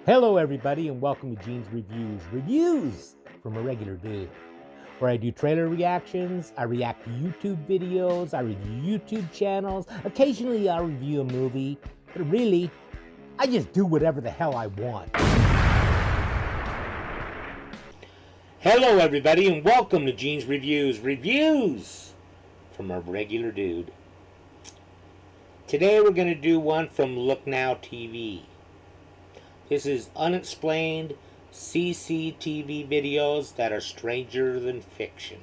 Hello everybody and welcome to Gene's Reviews from a regular dude, where I do trailer reactions, I react to YouTube videos, I review YouTube channels, occasionally I'll review a movie, but really, I just do whatever the hell I want. Hello everybody and welcome to Gene's Reviews from a regular dude. Today we're going to do one from Look Now TV. This is Unexplained Cctv videos that are stranger than fiction.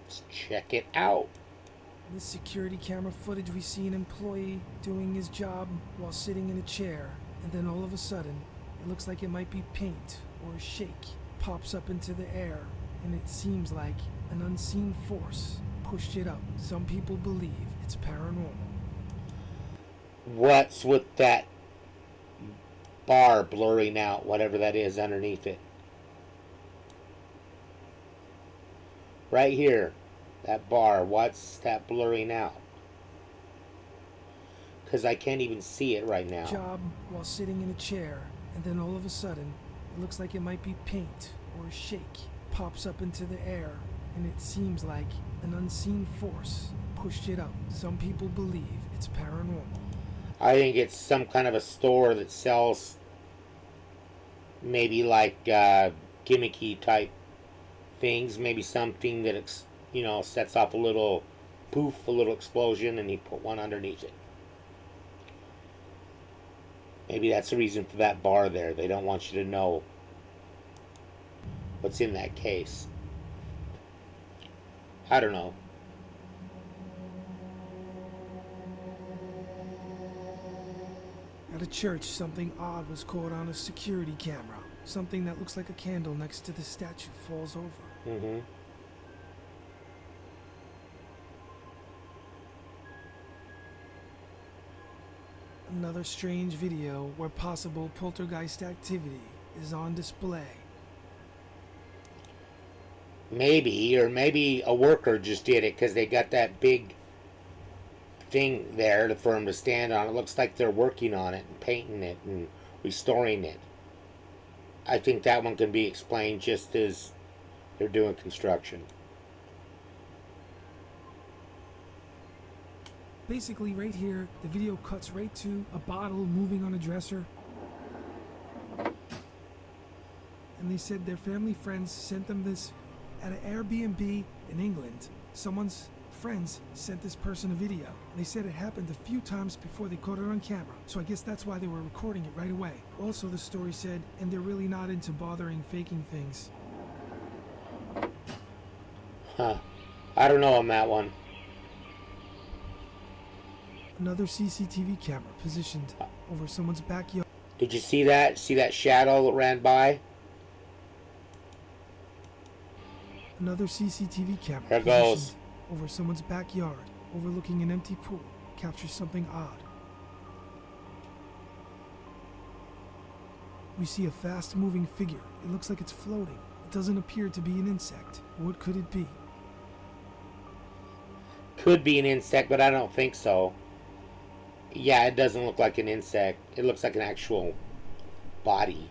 Let's check it out. In this security camera footage, we see an employee doing his job while sitting in a chair, and then all of a sudden, it looks like it might be paint or a shake pops up into the air, and it seems like an unseen force pushed it up. Some people believe it's paranormal. What's with that bar blurring out, whatever that is underneath it? Right here, that bar, what's that blurring out? Because I can't even see it right now. Job while sitting in a chair, and then all of a sudden, it looks like it might be paint or a shake pops up into the air, and it seems like an unseen force pushed it up. Some people believe it's paranormal. I think it's some kind of a store that sells maybe like gimmicky type things. Maybe something that, sets off a little poof, a little explosion, and you put one underneath it. Maybe that's the reason for that bar there. They don't want you to know what's in that case. I don't know. At a church, something odd was caught on a security camera. Something that looks like a candle next to the statue falls over. Another strange video where possible poltergeist activity is on display. Maybe a worker just did it because they got that big thing there for them to stand on. It looks like they're working on it and painting it and restoring it. I think that one can be explained just as they're doing construction. Basically, right here, the video cuts right to a bottle moving on a dresser. And they said their family friends sent them this at an Airbnb in England. Someone's friends sent this person a video. They said it happened a few times before they caught it on camera. So I guess that's why they were recording it right away. Also, the story said, and they're really not into bothering faking things. Huh. I don't know on that one. Another CCTV camera positioned over someone's backyard. Did you see that? See that shadow that ran by? Another CCTV camera There goes. over someone's backyard, overlooking an empty pool, captures something odd. We see a fast-moving figure. It looks like it's floating. It doesn't appear to be an insect. What could it be? Could be an insect, but I don't think so. Yeah, it doesn't look like an insect. It looks like an actual body.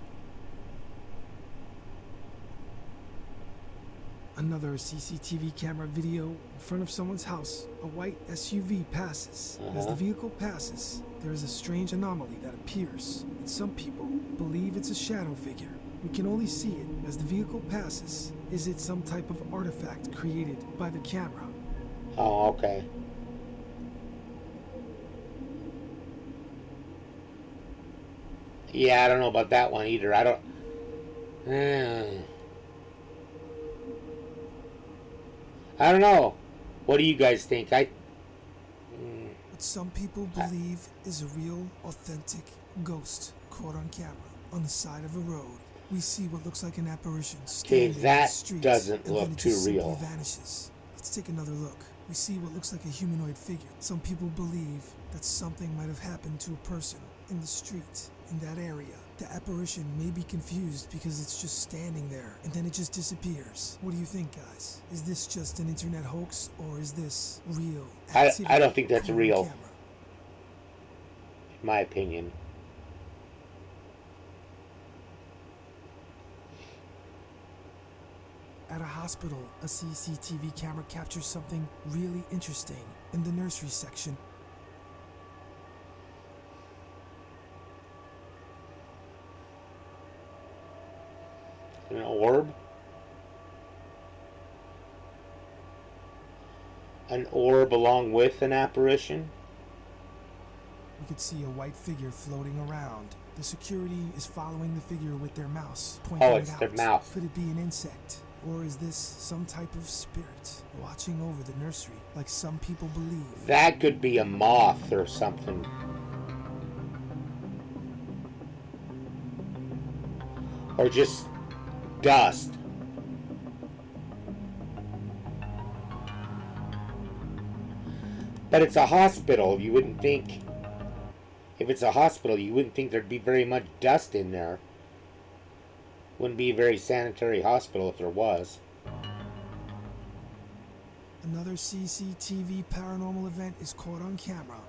Another CCTV camera video in front of someone's house. A white SUV passes. As the vehicle passes, there is a strange anomaly that appears, and some people believe it's a shadow figure. We can only see it as the vehicle passes. Is it some type of artifact created by the camera? Oh, okay. Yeah, I don't know about that one either. I don't... I don't know. What do you guys think? What some people believe is a real, authentic ghost caught on camera on the side of a road. We see what looks like an apparition standing in the streets, doesn't and look then it too just real. simply vanishes. Let's take another look. We see what looks like a humanoid figure. Some people believe that something might have happened to a person in the street in that area. The apparition may be confused because it's just standing there and then it just disappears. What do you think, guys? Is this just an internet hoax or is this real? I don't think that's real. Camera? in my opinion. At a hospital, a CCTV camera captures something really interesting in the nursery section. An orb? An orb along with an apparition? We could see a white figure floating around. The security is following the figure with their mouse, pointing Oh, it's it out. their mouth. Could it be an insect? Or is this some type of spirit watching over the nursery, like some people believe? That could be a moth or something. Or just dust. But it's a hospital. You wouldn't think... If it's a hospital, you wouldn't think there'd be very much dust in there. Wouldn't be a very sanitary hospital if there was. Another CCTV paranormal event is caught on camera.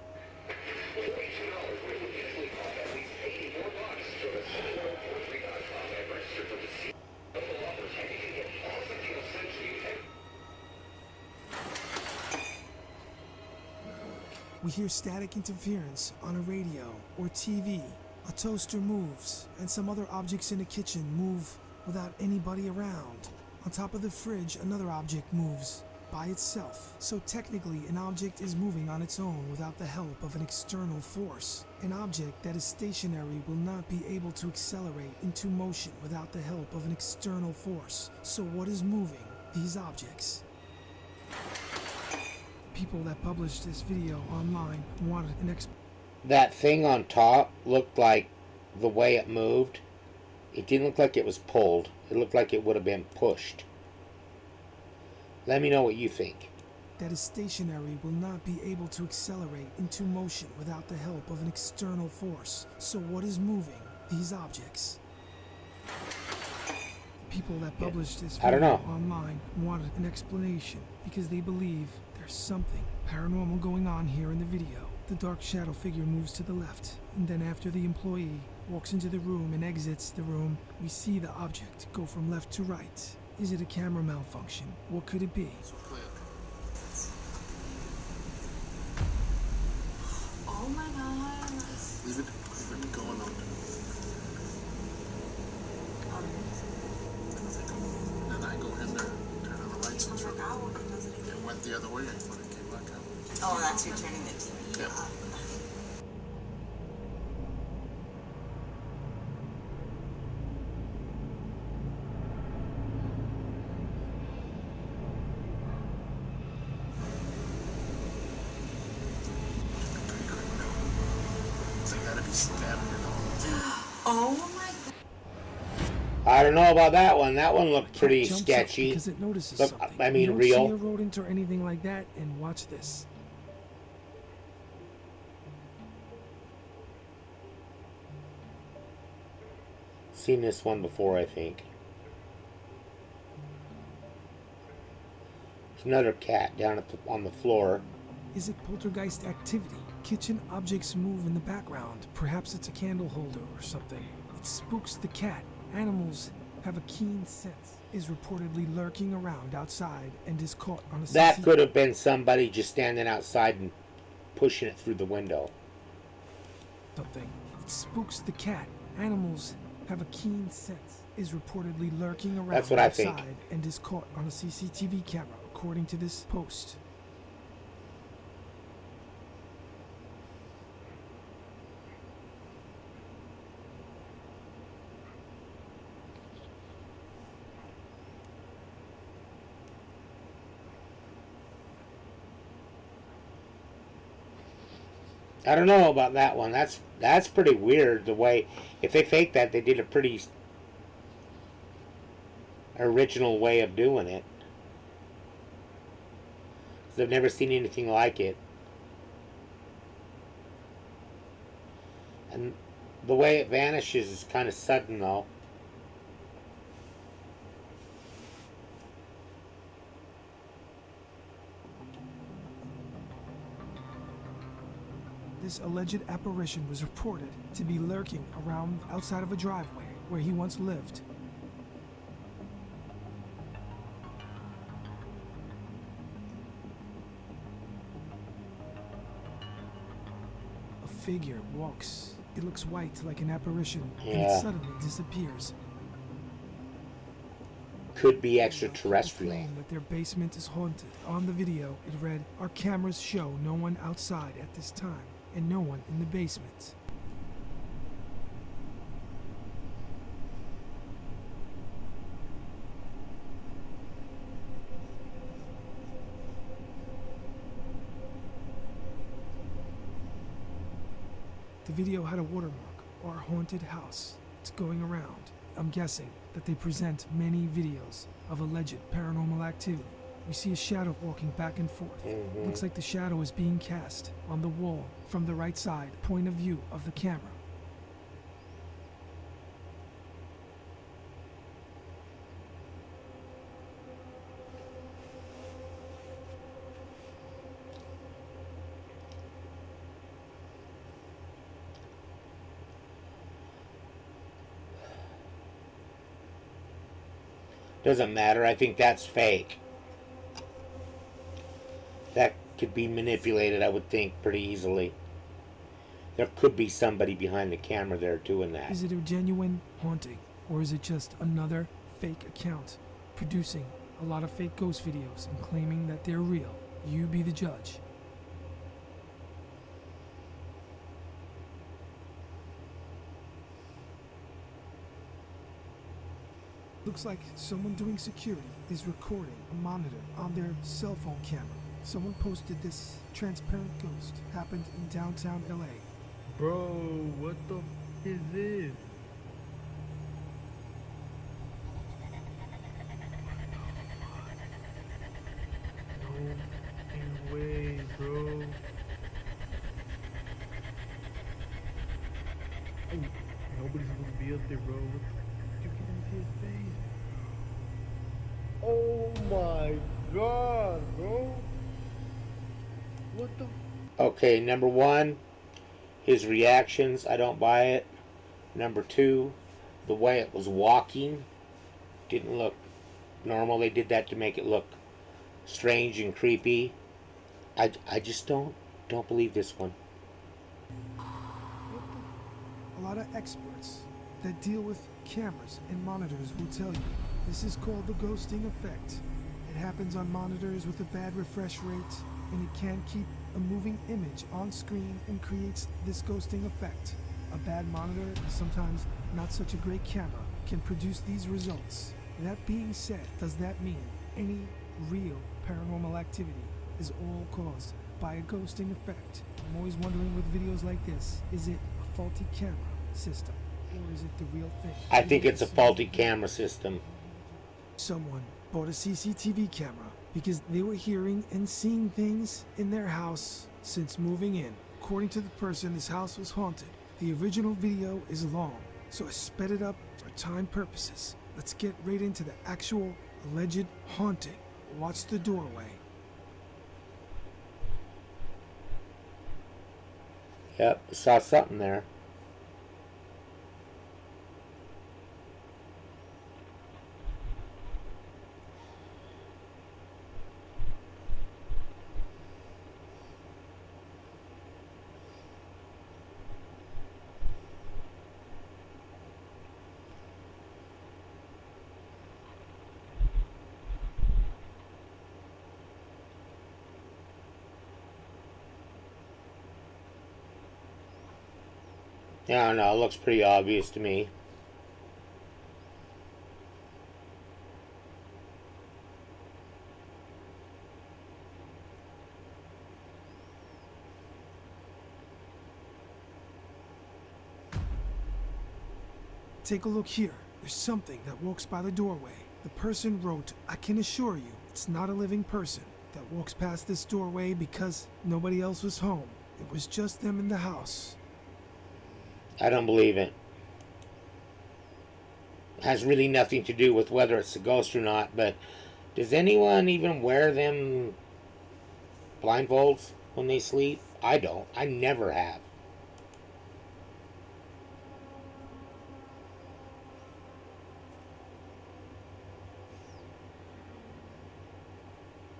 We hear static interference on a radio or TV. A toaster moves, and some other objects in the kitchen move without anybody around. On top of the fridge, another object moves by itself. So technically, an object is moving on its own without the help of an external force. An object that is stationary will not be able to accelerate into motion without the help of an external force. So what is moving these objects? People that published this video online wanted an explanation. That thing on top looked like the way it moved. It didn't look like it was pulled. It looked like it would have been pushed. Let me know what you think. That is stationary will not be able to accelerate into motion without the help of an external force. So what is moving these objects? People that published this I don't video know. online wanted an explanation because they believe there's something paranormal going on here in the video. The dark shadow figure moves to the left, and then after the employee walks into the room and exits the room, we see the object go from left to right. Is it a camera malfunction? What could it be? Oh my god. Leave it going on. Then I go in there, turn on the lights and turn it went the other way when it came back out. Oh, that's you turning the TV Yep. up. They gotta be stabbed, Oh my god. I don't know about that one. That one looked pretty Jumps up sketchy. because it notices Look, something. I mean, you don't real. see a rodent or anything like that, and watch this. Seen this one before, I think. There's another cat down at on the floor. Is it poltergeist activity? Kitchen objects move in the background. Perhaps it's a candle holder or something. It spooks the cat. Animals have a keen sense. Is reportedly lurking around outside and is caught on a That CCTV. could have been somebody just standing outside and pushing it through the window. Something. It spooks the cat. Animals have a keen sense. Is reportedly lurking around That's what I outside think. and is caught on a CCTV camera, according to this post. I don't know about that one. That's pretty weird. The way, if they faked that, they did a pretty original way of doing it. 'Cause I've never seen anything like it. And the way it vanishes is kind of sudden, though. This This alleged apparition was reported to be lurking around outside of a driveway where he once lived. A figure walks. It looks white like an apparition, and it Yeah. suddenly disappears. Could be People extraterrestrial. claim that their basement is haunted. On the video, it read, "Our cameras show no one outside at this time, and no one in the basement." The video had a watermark, "Our haunted house." It's going around. I'm guessing that they present many videos of alleged paranormal activity. We see a shadow walking back and forth. Looks like the shadow is being cast on the wall from the right side, point of view of the camera. Doesn't matter. I think that's fake. That could be manipulated, I would think, pretty easily. There could be somebody behind the camera there doing that. Is it a genuine haunting, or is it just another fake account producing a lot of fake ghost videos and claiming that they're real? You be the judge. Looks like someone doing security is recording a monitor on their cell phone camera. Someone posted this transparent ghost. Happened in downtown LA. Bro, what the is this? No fucking way, bro. Oh, nobody's supposed to be up there, bro. You can't see his face. Oh my god, bro. What the? Okay, number one, his reactions, I don't buy it. Number two, the way it was walking didn't look normal. They did that to make it look strange and creepy. I just don't believe this one. A lot of experts that deal with cameras and monitors will tell you this is called the ghosting effect. It happens on monitors with a bad refresh rate, and it can keep a moving image on screen and creates this ghosting effect. A bad monitor and sometimes not such a great camera can produce these results. That being said, does that mean any real paranormal activity is all caused by a ghosting effect? I'm always wondering with videos like this, is it a faulty camera system or is it the real thing? I think it's a faulty camera system. Someone bought a CCTV camera because they were hearing and seeing things in their house since moving in. According to the person, this house was haunted. The original video is long, so I sped it up for time purposes. Let's get right into the actual alleged haunting. Watch the doorway. Yep, saw something there. I don't know, it looks pretty obvious to me. Take a look here. There's something that walks by the doorway. The person wrote, "I can assure you, it's not a living person that walks past this doorway because nobody else was home. It was just them in the house." I don't believe it. Has really nothing to do with whether it's a ghost or not, but does anyone even wear them blindfolds when they sleep? I don't. I never have.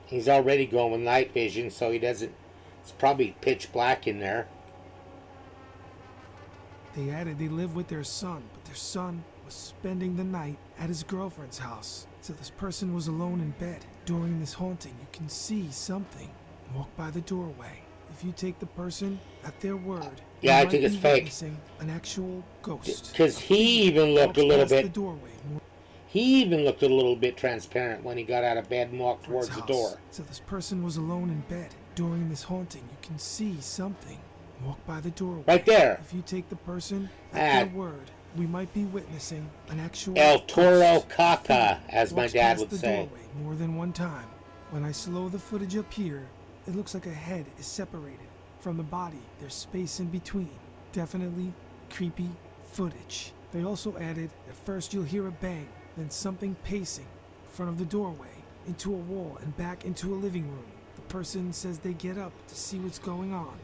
He's already going with night vision, so he doesn't... It's probably pitch black in there. They added they live with their son, but their son was spending the night at his girlfriend's house. So this person was alone in bed. During this haunting, you can see something walk by the doorway. If you take the person at their word, yeah, you I think might it's be fake. witnessing an actual ghost. Because he even looked a Walks little past the bit... doorway, He even looked a little bit transparent when he got out of bed and walked towards the door. So this person was alone in bed. During this haunting, you can see something walk by the doorway. Right there. If you take the person at their word, we might be witnessing an actual El Toro ghost. Caca, as my Walks dad past would the say. doorway more than one time. When I slow the footage up here, it looks like a head is separated from the body. There's space in between. Definitely creepy footage. They also added, at first you'll hear a bang, then something pacing in front of the doorway, into a wall and back into a living room. The person says they get up to see what's going on.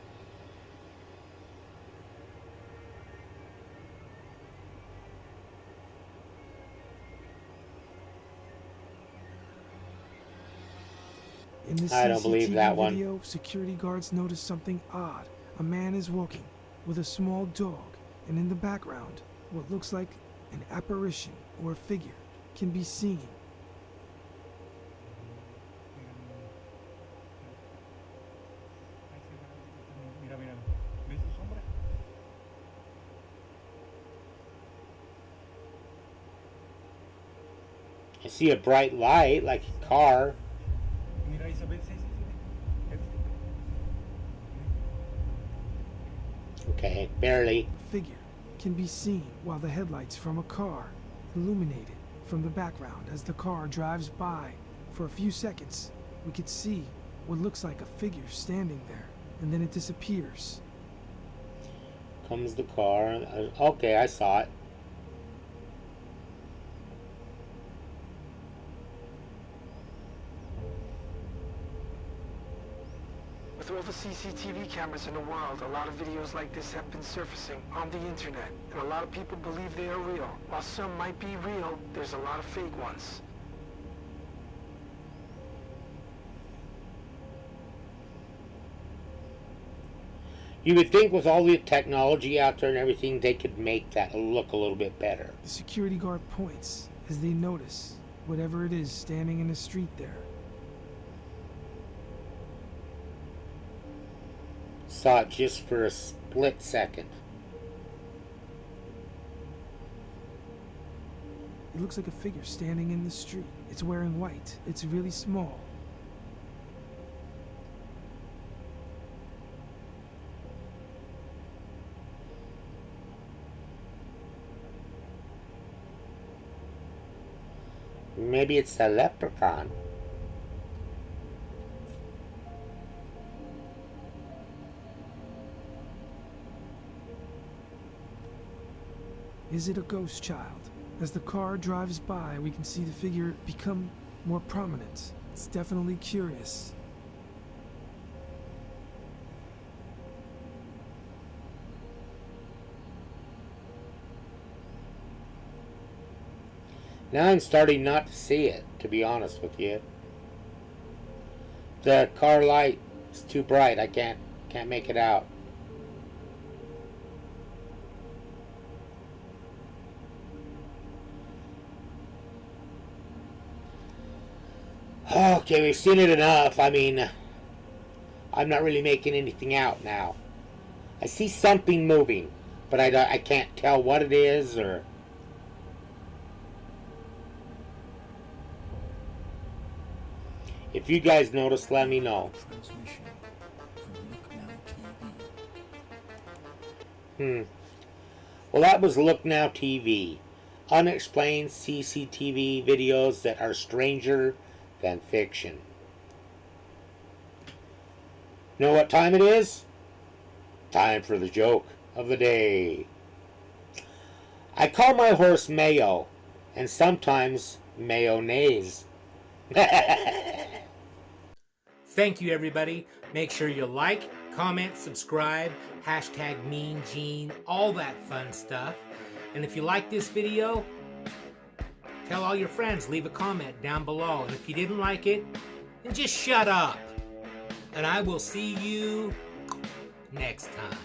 In this I don't believe CCTV that one. video, security guards notice something odd. A man is walking with a small dog, and in the background, what looks like an apparition or a figure can be seen. Mira, mira. ¿Ves su sombra? I see a bright light, like a car. Mira, ahí se ve. Sí, sí, sí. Okay, barely. A figure can be seen while the headlights from a car illuminated from the background as the car drives by. For a few seconds, we could see what looks like a figure standing there, and then it disappears. Comes the car. Okay, I saw it. With all the CCTV cameras in the world, a lot of videos like this have been surfacing on the internet, and a lot of people believe they are real. While some might be real, there's a lot of fake ones. You would think with all the technology out there and everything, they could make that look a little bit better. The security guard points as they notice whatever it is standing in the street there. Saw it just for a split second. It looks like a figure standing in the street. It's wearing white. It's really small. Maybe it's a leprechaun. Is it a ghost child? As the car drives by, we can see the figure become more prominent. It's definitely curious. Now I'm starting not to see it, to be honest with you. The car light is too bright. I can't make it out. Okay, we've seen it enough. I mean, I'm not really making anything out now. I see something moving, but I can't tell what it is or... If you guys notice, let me know. Transmission from Look Now TV. Well, that was Look Now TV. Unexplained CCTV videos that are stranger than fiction. Know what time it is? Time for the joke of the day. I call my horse Mayo, and sometimes mayonnaise. Thank you, everybody. Make sure you like, comment, subscribe, hashtag Mean Gene, all that fun stuff. And if you like this video, tell all your friends, leave a comment down below. And if you didn't like it, then just shut up. And I will see you next time.